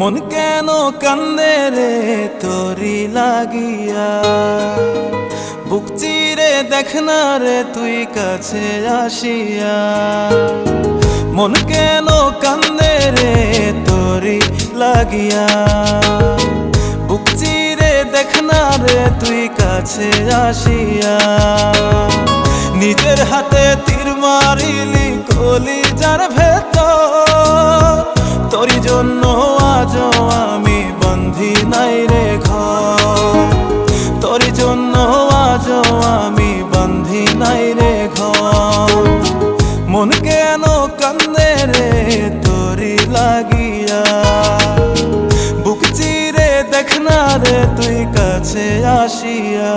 মন কেন কান্দে রে তোরি লাগিয়া, বুক চিরে দেখ না রে তুই কাছে আসিয়া। মন কেন কান্দে রে তোরি লাগিয়া, বুক চিরে দেখ না রে তুই কাছে আসিয়া। নিজের হাতে তীর মারিলি কলিজার ভেতর, তোরি জন্য আজও আমি বন্ধি নাই রে ঘর, তোরি জন্য আজও আমি বন্ধি নাই রে ঘর। মন কেন কান্দে রে তোরি লাগিয়া, বুক চিরে দেখ না রে তুই কাছে আসিয়া।